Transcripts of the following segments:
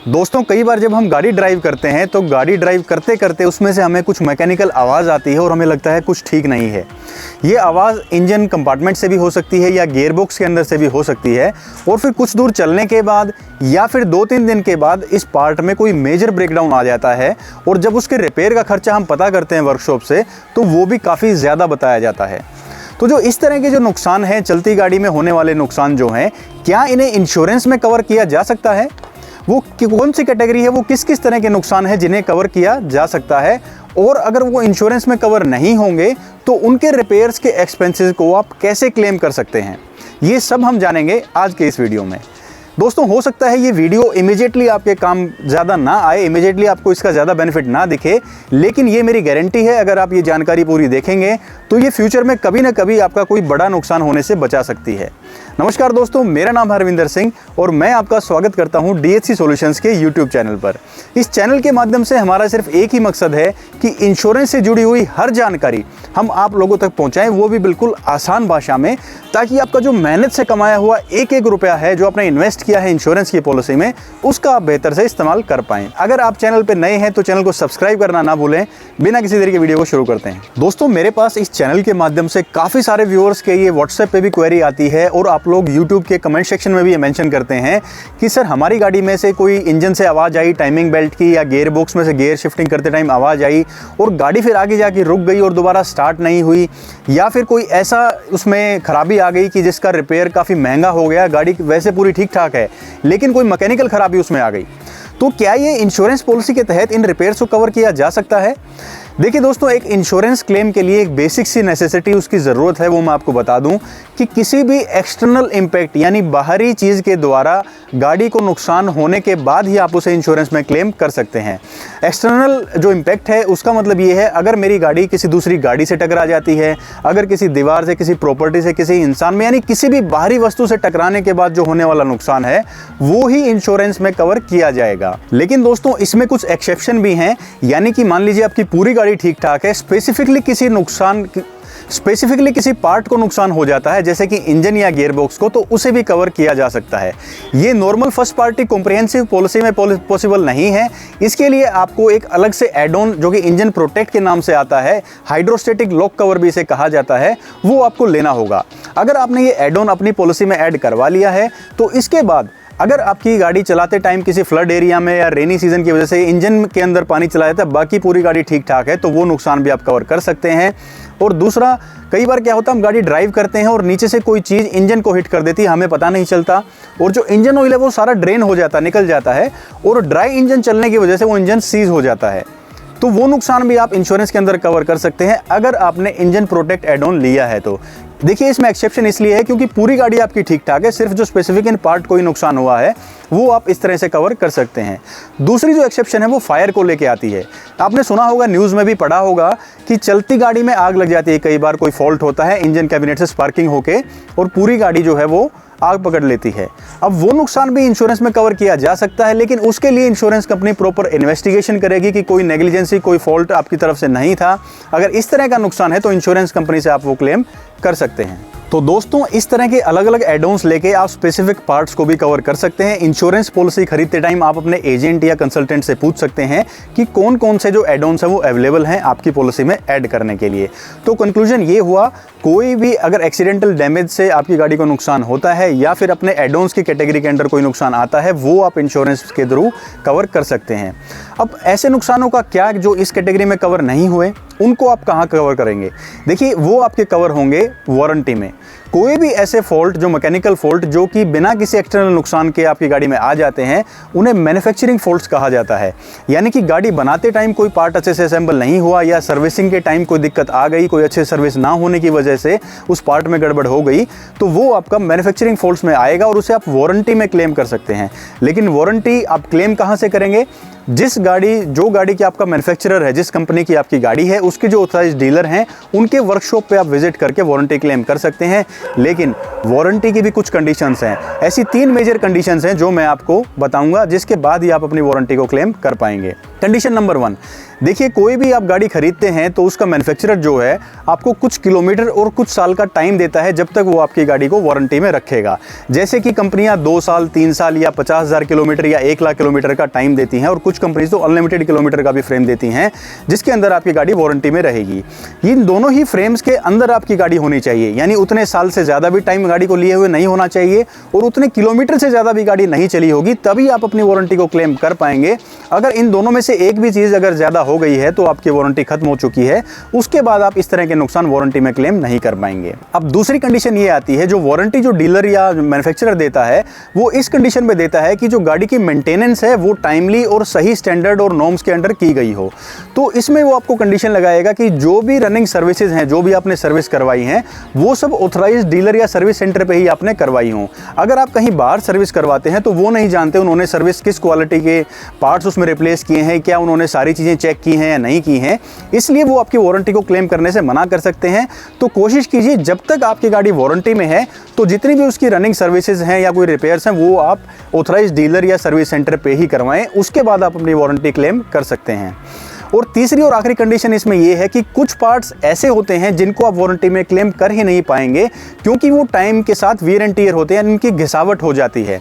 दोस्तों कई बार जब हम गाड़ी ड्राइव करते हैं तो गाड़ी ड्राइव करते करते उसमें से हमें कुछ मैकेनिकल आवाज़ आती है और हमें लगता है कुछ ठीक नहीं है। ये आवाज़ इंजन कंपार्टमेंट से भी हो सकती है या गियरबॉक्स के अंदर से भी हो सकती है और फिर कुछ दूर चलने के बाद या फिर 2-3 दिन के बाद इस पार्ट में कोई मेजर ब्रेकडाउन आ जाता है और जब उसके रिपेयर का खर्चा हम पता करते हैं वर्कशॉप से तो वो भी काफ़ी ज़्यादा बताया जाता है। तो जो इस तरह के जो नुकसान हैं, चलती गाड़ी में होने वाले नुकसान जो हैं, क्या इन्हें इंश्योरेंस में कवर किया जा सकता है? वो कौन सी कैटेगरी है, वो किस किस तरह के नुकसान है जिन्हें कवर किया जा सकता है, और अगर वो इंश्योरेंस में कवर नहीं होंगे तो उनके रिपेयर्स के एक्सपेंसेस को आप कैसे क्लेम कर सकते हैं, ये सब हम जानेंगे आज के इस वीडियो में। दोस्तों हो सकता है ये वीडियो इमीडिएटली आपके काम ज़्यादा ना आए, इमीडिएटली आपको इसका ज़्यादा बेनिफिट ना दिखे, लेकिन ये मेरी गारंटी है अगर आप ये जानकारी पूरी देखेंगे तो ये फ्यूचर में कभी ना कभी आपका कोई बड़ा नुकसान होने से बचा सकती है। नमस्कार दोस्तों, मेरा नाम हरविंदर सिंह और मैं आपका स्वागत करता हूं DHC सॉल्यूशंस के YouTube चैनल पर। इस चैनल के माध्यम से हमारा सिर्फ एक ही मकसद है कि इंश्योरेंस से जुड़ी हुई हर जानकारी हम आप लोगों तक पहुंचाएं, वो भी बिल्कुल आसान भाषा में, ताकि आपका जो मेहनत से कमाया हुआ एक एक रुपया है जो आपने इन्वेस्ट किया है इंश्योरेंस की पॉलिसी में, उसका आप बेहतर से इस्तेमाल कर पाएं। अगर आप चैनल पर नए हैं तो चैनल को सब्सक्राइब करना ना भूलें। बिना किसी देरी के वीडियो को शुरू करते हैं। दोस्तों मेरे पास इस चैनल के माध्यम से काफ़ी सारे व्यूअर्स के ये व्हाट्सएप पे भी क्वेरी आती है और आप लोग यूट्यूब के कमेंट सेक्शन में भी ये मेंशन करते हैं कि सर हमारी गाड़ी में से कोई इंजन से आवाज़ आई टाइमिंग बेल्ट की, या गियर बॉक्स में से गियर शिफ्टिंग करते टाइम आवाज़ आई और गाड़ी फिर आगे जाके रुक गई और दोबारा स्टार्ट नहीं हुई, या फिर कोई ऐसा उसमें खराबी आ गई कि जिसका रिपेयर काफ़ी महंगा हो गया, गाड़ी वैसे पूरी ठीक ठाक है लेकिन कोई मैकेनिकल खराबी उसमें आ गई, तो क्या ये इंश्योरेंस पॉलिसी के तहत इन रिपेयर्स को कवर किया जा सकता है? देखिए दोस्तों, एक इंश्योरेंस क्लेम के लिए एक बेसिक सी नेसेसिटी उसकी ज़रूरत है, वो मैं आपको बता दूं कि किसी भी एक्सटर्नल इम्पैक्ट यानी बाहरी चीज़ के द्वारा गाड़ी को नुकसान होने के बाद ही आप उसे इंश्योरेंस में क्लेम कर सकते हैं। एक्सटर्नल जो इम्पैक्ट है उसका मतलब ये है, अगर मेरी गाड़ी किसी दूसरी गाड़ी से टकरा जाती है, अगर किसी दीवार से, किसी प्रॉपर्टी से, किसी इंसान में, यानी किसी भी बाहरी वस्तु से टकराने के बाद जो होने वाला नुकसान है वो ही इंश्योरेंस में कवर किया जाएगा। लेकिन दोस्तों इसमें कुछ एक्सेप्शन भी हैं, यानी कि मान लीजिए आपकी पूरी गाड़ी ठीक ठाक है, स्पेसिफिकली किसी पार्ट को नुकसान हो जाता है जैसे कि इंजन या गियरबॉक्स को, तो उसे भी कवर किया जा सकता है। ये normal first party comprehensive policy में पॉसिबल नहीं है। इसके लिए आपको एक अलग से एड ऑन जो कि इंजन प्रोटेक्ट के नाम से आता है, हाइड्रोस्टेटिक लॉक कवर भी इसे कहा जाता है, वो आपको लेना होगा। अगर आपने ये एड ऑन अपनी पॉलिसी में ऐड करवा लिया है तो इसके बाद अगर आपकी गाड़ी चलाते टाइम किसी फ्लड एरिया में या रेनी सीजन की वजह से इंजन के अंदर पानी चला जाता है, बाकी पूरी गाड़ी ठीक ठाक है, तो वो नुकसान भी आप कवर कर सकते हैं। और दूसरा, कई बार क्या होता है हम गाड़ी ड्राइव करते हैं और नीचे से कोई चीज़ इंजन को हिट कर देती है, हमें पता नहीं चलता, और जो इंजन ऑयल है वो सारा ड्रेन हो जाता है, निकल जाता है, और ड्राई इंजन चलने की वजह से वो इंजन सीज हो जाता है, तो वो नुकसान भी आप इंश्योरेंस के अंदर कवर कर सकते हैं अगर आपने इंजन प्रोटेक्ट एड ऑन लिया है तो। देखिए इसमें एक्सेप्शन इसलिए है क्योंकि पूरी गाड़ी आपकी ठीक ठाक है, सिर्फ जो स्पेसिफिक इन पार्ट को ही नुकसान हुआ है वो आप इस तरह से कवर कर सकते हैं। दूसरी जो एक्सेप्शन है वो फायर को लेके आती है। आपने सुना होगा, न्यूज़ में भी पढ़ा होगा कि चलती गाड़ी में आग लग जाती है, कई बार कोई फॉल्ट होता है, इंजन कैबिनेट से स्पार्किंग होके और पूरी गाड़ी जो है वो आग पकड़ लेती है। अब वो नुकसान भी इंश्योरेंस में कवर किया जा सकता है, लेकिन उसके लिए इंश्योरेंस कंपनी प्रॉपर इन्वेस्टिगेशन करेगी कि कोई नेग्लिजेंसी, कोई फॉल्ट आपकी तरफ से नहीं था। अगर इस तरह का नुकसान है तो इंश्योरेंस कंपनी से आप वो क्लेम कर सकते हैं। तो दोस्तों इस तरह के अलग अलग एड-ऑन्स लेके आप स्पेसिफिक पार्ट्स को भी कवर कर सकते हैं। इंश्योरेंस पॉलिसी खरीदते टाइम आप अपने एजेंट या कंसल्टेंट से पूछ सकते हैं कि कौन कौन से जो एड-ऑन्स है वो अवेलेबल हैं आपकी पॉलिसी में ऐड करने के लिए। तो कंक्लूजन ये हुआ, कोई भी अगर एक्सीडेंटल डैमेज से आपकी गाड़ी को नुकसान होता है या फिर अपने एड-ऑन्स की कैटेगरी के अंडर कोई नुकसान आता है, वो आप इंश्योरेंस के थ्रू कवर कर सकते हैं। अब ऐसे नुकसानों का क्या जो इस कैटेगरी में कवर नहीं हुए, उनको आप कहाँ कवर करेंगे? देखिए वो आपके कवर होंगे वारंटी में। कोई भी ऐसे फॉल्ट, जो मैकेनिकल फॉल्ट जो कि बिना किसी एक्सटर्नल नुकसान के आपकी गाड़ी में आ जाते हैं, उन्हें मैन्युफैक्चरिंग फॉल्ट्स कहा जाता है। यानी कि गाड़ी बनाते टाइम कोई पार्ट अच्छे से असेंबल नहीं हुआ या सर्विसिंग के टाइम कोई दिक्कत आ गई, कोई अच्छे सर्विस ना होने की वजह से उस पार्ट में गड़बड़ हो गई, तो वो आपका मैन्युफैक्चरिंग फॉल्ट्स में आएगा और उसे आप वारंटी में क्लेम कर सकते हैं। लेकिन वारंटी आप क्लेम कहाँ से करेंगे? जो गाड़ी की आपका मैन्युफैक्चरर है, जिस कंपनी की आपकी गाड़ी है, उसके जो ऑथराइज्ड डीलर हैं, उनके वर्कशॉप पे आप विजिट करके वारंटी क्लेम कर सकते हैं। लेकिन वारंटी की भी कुछ कंडीशंस हैं। ऐसी 3 मेजर कंडीशंस हैं जो मैं आपको बताऊंगा, जिसके बाद ही आप अपनी वारंटी को क्लेम कर पाएंगे। कंडीशन नंबर 1, देखिए कोई भी आप गाड़ी खरीदते हैं तो उसका मैन्युफैक्चरर जो है आपको कुछ किलोमीटर और कुछ साल का टाइम देता है जब तक वो आपकी गाड़ी को वारंटी में रखेगा। जैसे कि कंपनियां 2 साल, 3 साल या 50,000 किलोमीटर या 1 लाख किलोमीटर का टाइम देती हैं, और कुछ कंपनीज तो अनलिमिटेड किलोमीटर का भी फ्रेम देती हैं जिसके अंदर आपकी गाड़ी वारंटी में रहेगी। इन दोनों ही फ्रेम्स के अंदर आपकी गाड़ी होनी चाहिए, यानी उतने साल से ज़्यादा भी टाइम गाड़ी को लिए हुए नहीं होना चाहिए और उतने किलोमीटर से ज़्यादा भी गाड़ी नहीं चली होगी, तभी आप अपनी वारंटी को क्लेम कर पाएंगे। अगर इन दोनों में से एक भी चीज़ अगर ज़्यादा हो गई है तो आपकी वारंटी खत्म हो चुकी है, उसके बाद आप इस तरह के नुकसान वारंटी में क्लेम नहीं कर पाएंगे। अब दूसरी कंडीशन ये आती है, जो वारंटी जो डीलर या मैन्युफैक्चरर देता है वो इस कंडीशन में देता है कि जो गाड़ी की मेंटेनेंस है वो टाइमली और सही स्टैंडर्ड और नॉर्म्स के अंडर की गई हो। तो इसमें वो आपको कंडीशन लगाएगा कि जो भी रनिंग सर्विसेज हैं, जो भी आपने सर्विस करवाई हैं, वो सब ऑथराइज्ड डीलर या सर्विस सेंटर पे ही आपने करवाई हो। अगर आप कहीं बाहर सर्विस करवाते हैं तो वो नहीं जानते उन्होंने सर्विस किस क्वालिटी के पार्ट्स उसमें रिप्लेस किए हैं, क्या उन्होंने सारी चीज़ें चेक की हैं या नहीं की हैं, इसलिए वो आपकी वारंटी को क्लेम करने से मना कर सकते हैं। तो कोशिश कीजिए जब तक आपकी गाड़ी वारंटी में है तो जितनी भी उसकी रनिंग सर्विसेज हैं या कोई रिपेयर्स हैं वो आप ऑथराइज्ड डीलर या सर्विस सेंटर पे ही करवाएं, उसके बाद आप अपनी वारंटी क्लेम कर सकते हैं। और तीसरी और आखिरी कंडीशन इसमें यह है कि कुछ पार्ट्स ऐसे होते हैं जिनको आप वारंटी में क्लेम कर ही नहीं पाएंगे क्योंकि वो टाइम के साथ वियर एंड टियर होते हैं, इनकी घिसावट हो जाती है।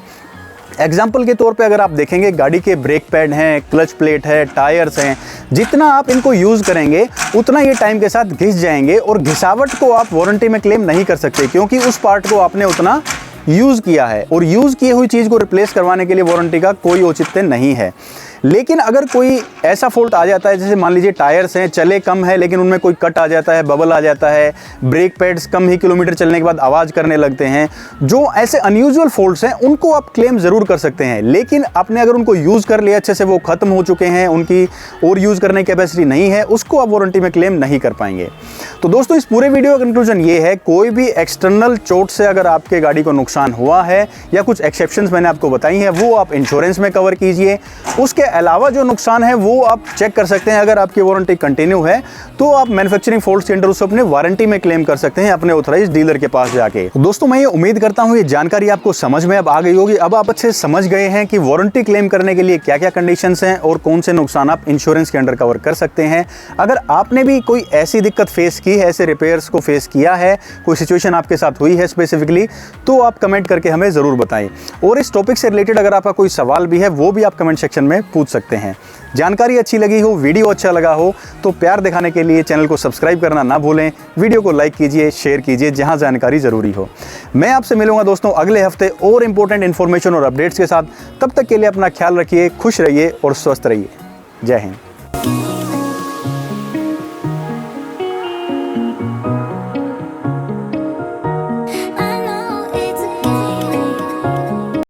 एग्जाम्पल के तौर पे अगर आप देखेंगे गाड़ी के ब्रेक पैड हैं, क्लच प्लेट है, टायर्स हैं, जितना आप इनको यूज़ करेंगे उतना ये टाइम के साथ घिस जाएंगे और घिसावट को आप वारंटी में क्लेम नहीं कर सकते क्योंकि उस पार्ट को आपने उतना यूज़ किया है और यूज़ की हुई चीज़ को रिप्लेस करवाने के लिए वारंटी का कोई औचित्य नहीं है। लेकिन अगर कोई ऐसा फॉल्ट आ जाता है, जैसे मान लीजिए टायर्स हैं, चले कम है लेकिन उनमें कोई कट आ जाता है, बबल आ जाता है, ब्रेक पैड्स कम ही किलोमीटर चलने के बाद आवाज़ करने लगते हैं, जो ऐसे अनयूजुअल फॉल्ट्स हैं उनको आप क्लेम ज़रूर कर सकते हैं। लेकिन आपने अगर उनको यूज़ कर लिया अच्छे से, वो ख़त्म हो चुके हैं, उनकी और यूज़ करने की कैपेसिटी नहीं है, उसको आप वारंटी में क्लेम नहीं कर पाएंगे। तो दोस्तों इस पूरे वीडियो का कंक्लूजन ये है, कोई भी एक्सटर्नल चोट से अगर आपके गाड़ी को नुकसान हुआ है या कुछ एक्सेप्शंस मैंने आपको बताई हैं वो आप इंश्योरेंस में कवर कीजिए। उसके अलावा जो नुकसान है वो आप चेक कर सकते हैं, अगर आपकी वारंटी कंटिन्यू है तो आप मैन्युफैक्चरिंग फॉल्ट सेंटर उसको अपने वारंटी में क्लेम कर सकते हैं अपने ऑथराइज्ड डीलर के पास जाके। दोस्तों मैं ये उम्मीद करता हूँ ये जानकारी आपको समझ में अब आ गई होगी। अब आप अच्छे समझ गए हैं कि वारंटी क्लेम करने के लिए क्या क्या कंडीशंस हैं और कौन से नुकसान आप इंश्योरेंस के अंडर कवर कर सकते हैं। अगर आपने भी कोई ऐसी दिक्कत फेस की है, ऐसे रिपेयर्स को फेस किया है, कोई सिचुएशन आपके साथ हुई है स्पेसिफिकली, तो आप कमेंट करके हमें ज़रूर बताएं। और इस टॉपिक से रिलेटेड अगर आपका कोई सवाल भी है वो भी आप कमेंट सेक्शन में पूछ सकते हैं। जानकारी अच्छी लगी हो, वीडियो अच्छा लगा हो तो प्यार दिखाने के लिए चैनल को सब्सक्राइब करना ना भूलें, वीडियो को लाइक कीजिए, शेयर कीजिए जहां जानकारी ज़रूरी हो। मैं आपसे मिलूंगा दोस्तों अगले हफ्ते और इंपॉर्टेंट इन्फॉर्मेशन और अपडेट्स के साथ। तब तक के लिए अपना ख्याल रखिए, खुश रहिए और स्वस्थ रहिए। जय हिंद।